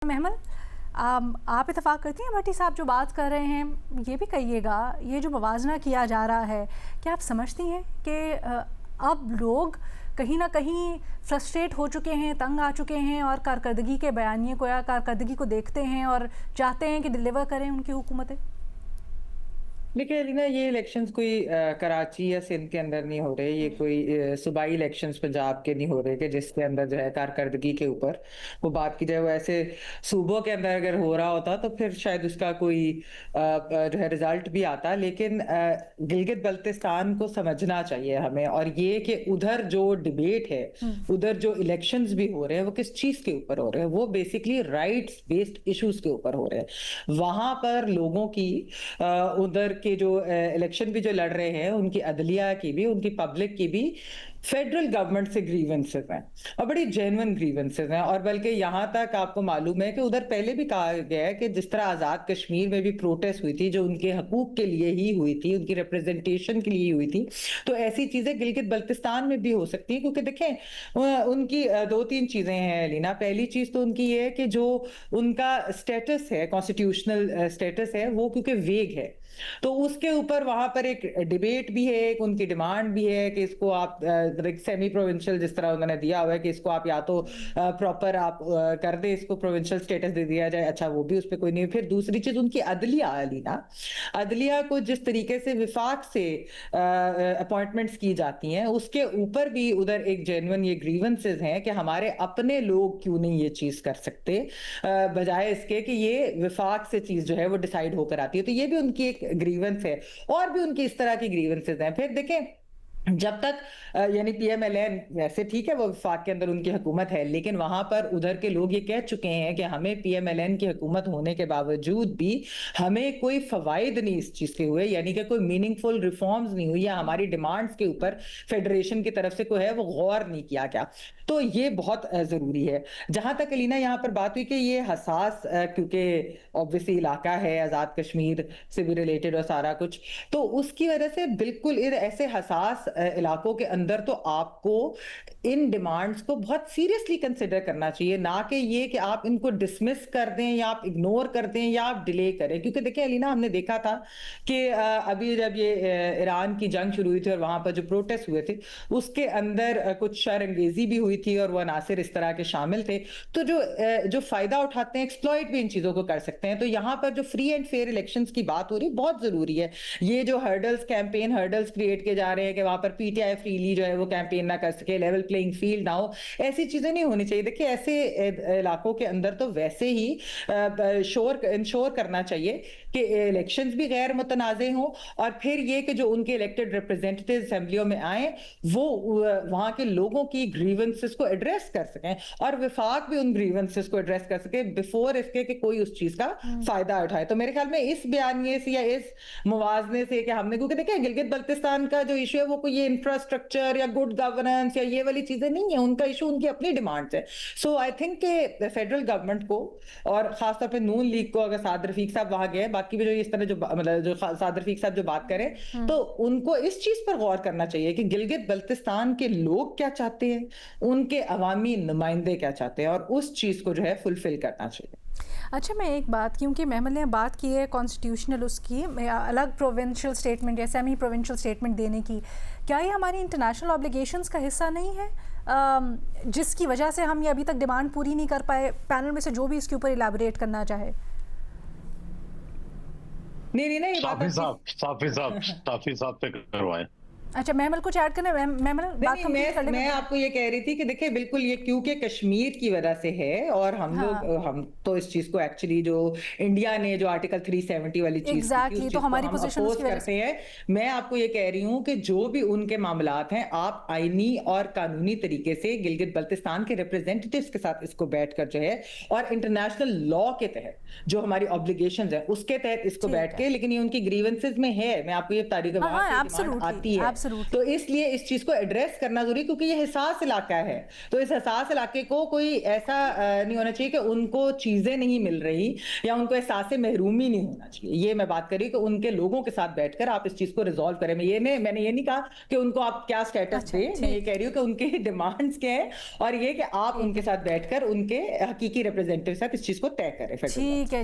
महमल, आप इत्तेफाक करती हैं भट्टी साहब जो बात कर रहे हैं, ये भी कहिएगा, ये जो मुवाजना किया जा रहा है, क्या आप समझती हैं कि अब लोग कहीं ना कहीं फ्रस्ट्रेट हो चुके हैं, तंग आ चुके हैं और कारकर्दगी के बयानिए को या कारकर्दगी को देखते हैं और चाहते हैं कि डिलीवर करें उनकी हुकूमतें? देखिए अलीना, ये इलेक्शंस कोई कराची या सिंध के अंदर नहीं हो रहे। ये कोई सूबाई इलेक्शंस पंजाब के नहीं हो रहे कि जिसके अंदर जो है कारकर्दगी के ऊपर वो बात की जाए। वो ऐसे सूबों के अंदर अगर हो रहा होता तो फिर शायद उसका कोई जो है रिजल्ट भी आता। लेकिन गिलगित बल्तिस्तान को समझना चाहिए हमें, और ये कि उधर जो डिबेट है, उधर जो इलेक्शंस भी हो रहे हैं, वो किस चीज के ऊपर हो रहे हैं? वो बेसिकली राइट्स बेस्ड इश्यूज के ऊपर हो रहे हैं। वहां पर लोगों की उधर के जो इलेक्शन भी जो लड़ रहे हैं, उनकी अदलिया की भी, उनकी पब्लिक की भी फेडरल गवर्नमेंट से ग्रीवेंसेस हैं, और बड़ी जेन्युइन ग्रीवेंसेस हैं। और बल्कि यहाँ तक आपको मालूम है कि उधर पहले भी कहा गया है कि जिस तरह आज़ाद कश्मीर में भी प्रोटेस्ट हुई थी जो उनके हकूक के लिए ही हुई थी, उनकी रिप्रेजेंटेशन के लिए हुई थी, तो ऐसी चीजें गिलगित बल्तिस्तान में भी हो सकती है। क्योंकि देखें, उनकी दो तीन चीजें हैं लीना। पहली चीज तो उनकी ये है कि जो उनका स्टेटस है, कॉन्स्टिट्यूशनल स्टेटस है, वो क्योंकि वेग है, तो उसके ऊपर वहां पर एक डिबेट भी है, एक उनकी डिमांड भी है कि इसको आप सेमी प्रोविंशियल, जिस तरह उन्होंने दिया हुआ है कि इसको आप या तो प्रॉपर आप कर दे, इसको प्रोविंशियल स्टेटस दे दिया जाए। अच्छा, वो भी उस पर कोई नहीं। फिर दूसरी चीज उनकी अदलिया, अलीना, अदलिया को जिस तरीके से विफाक से अपॉइंटमेंट्स की जाती हैं, उसके ऊपर भी उधर एक जेन्युइन ये ग्रीवेंसेस हैं कि हमारे अपने लोग क्यों नहीं ये चीज कर सकते, बजाय इसके कि ये विफाक से चीज जो है वो डिसाइड होकर आती है। तो ये भी उनकी एक ग्रीवेंस है, और भी उनकी इस तरह की ग्रीवेंसेस हैं। फिर देखें, जब तक यानी पीएमएलएन, वैसे ठीक है वो वफाक के अंदर उनकी हुकूमत है, लेकिन वहां पर उधर के लोग ये कह चुके हैं कि हमें पीएमएलएन की हुकूमत होने के बावजूद भी हमें कोई फवाइद नहीं इस चीज के हुए, यानी कि कोई मीनिंगफुल रिफॉर्म्स नहीं हुई, या हमारी डिमांड्स के ऊपर फेडरेशन की तरफ से कोई है वो गौर नहीं किया गया। तो ये बहुत जरूरी है। जहां तक अलीना यहाँ पर बात हुई कि ये हसास, क्योंकि ऑब्वियसली इलाका है आजाद कश्मीर से भी रिलेटेड और सारा कुछ, तो उसकी वजह से बिल्कुल ऐसे हसास इलाकों के अंदर तो आपको इन डिमांड्स को बहुत सीरियसली कंसिडर करना चाहिए, ना कि ये कि आप इनको डिसमिस कर दें या आप इग्नोर कर दें या आप डिले करें। क्योंकि देखिए अलीना, हमने देखा था कि अभी जब ये ईरान की जंग शुरू हुई थी और वहां पर जो प्रोटेस्ट हुए थे, उसके अंदर कुछ शरअंगेजी भी हुई थी और वह अनासिर इस तरह के शामिल थे। तो जो फायदा उठाते हैं, एक्सप्लॉइट भी इन चीजों को कर सकते हैं। तो यहाँ पर जो फ्री एंड फेयर इलेक्शंस की बात हो रही है, बहुत जरूरी है। ये जो हर्डल्स, कैंपेन हर्डल्स क्रिएट किए जा रहे हैं कि वहां पर पीटीआई फ्रीली जो है वो कैंपेन ना कर सके, लेवल प्लेइंग फील्ड ना हो, ऐसी चीजें नहीं होनी चाहिए। देखिए ऐसे इलाकों के अंदर तो वैसे ही इंश्योर करना चाहिए कि इलेक्शंस भी गैर मुतनाज़े हों, और फिर ये कि जो उनके इलेक्टेड रिप्रेजेंटेटिव असेंबलियों में आए वो वहां के लोगों की ग्रीवेंसेस को एड्रेस कर सकें, और विफाक भी उन ग्रीवेंसेस को एड्रेस कर सके बिफोर इसके कि कोई उस चीज का फायदा उठाए। तो मेरे ख्याल में इस बयानिए से या इस मुवाजने से कि हमने, क्योंकि देखिए गिलगित बल्तिस्तान का जो इशू है वो कोई ये इंफ्रास्ट्रक्चर या गुड गवर्नेंस या ये वाली चीजें नहीं है, उनका इशू उनकी अपनी डिमांड्स है। सो आई थिंक कि फेडरल गवर्नमेंट को, और खासतौर पर नून लीग को, अगर साद रफीक साहब वहां गए, बाकी भी जो इस तरह जो मतलब जो साद रफीक साहब जो बात करें, तो उनको इस चीज पर गौर करना चाहिए कि गिलगित बल्तिस्तान के लोग क्या चाहते हैं, उनके अवामी नुमाइंदे क्या चाहते हैं, और उस चीज को जो है फुलफिल करना चाहिए। अच्छा, मैं एक बात, क्योंकि महमल ने बात की है कॉन्स्टिट्यूशनल, उसकी अलग प्रोविंशियल स्टेटमेंट या सेमी प्रोविंशियल स्टेटमेंट देने की, क्या ये हमारी इंटरनेशनल ऑब्लिगेशंस का हिस्सा नहीं है, जिसकी वजह से हम ये अभी तक डिमांड पूरी नहीं कर पाए? पैनल में से जो भी इसके ऊपर इलैबोरेट करना चाहे। नहीं, ये बात साफी साहब पे करवाएं। अच्छा, महमल कुछ ऐड करना है? महमल बात कंप्लीट कर ले। मैं आपको ये कह रही थी कि देखिए बिल्कुल ये क्योंकि कश्मीर की वजह से है, और हम तो इस चीज को एक्चुअली जो इंडिया ने जो आर्टिकल 370 वाली चीज एग्जैक्टली, तो हमारी पोजीशन अपोज करते हैं। मैं आपको ये कह रही हूँ कि जो भी उनके मामलात हैं, आप आईनी और कानूनी तरीके से गिलगित बल्तिस्तान के रिप्रेजेंटेटिव्स के साथ इसको बैठकर जो है, और इंटरनेशनल लॉ के तहत जो हमारी ऑब्लिगेशंस है उसके तहत इसको बैठ के, लेकिन ये उनकी ग्रीवेंसेस में है। मैं आपको ये तारीख आती है Absolutely. तो इसलिए इस चीज को एड्रेस करना जरूरी, क्योंकि ये हिसास इलाका है। तो इस हिसास इलाके को कोई ऐसा नहीं होना चाहिए कि उनको चीजें नहीं मिल रही या उनको एहसास महरूमी नहीं होना चाहिए। ये मैं बात करी कि उनके लोगों के साथ बैठकर आप इस चीज को रिजॉल्व करें। मैंने ये नहीं कहा कि उनको आप क्या स्टेटस अच्छा, दें, मैं ये ठीक। कह रही हूँ कि उनके डिमांड्स क्या है और ये कि आप ठीक उनके है। साथ बैठकर उनके हकीकी रिप्रेजेंटेटिव के साथ इस चीज को तय करें। ठीक है जी।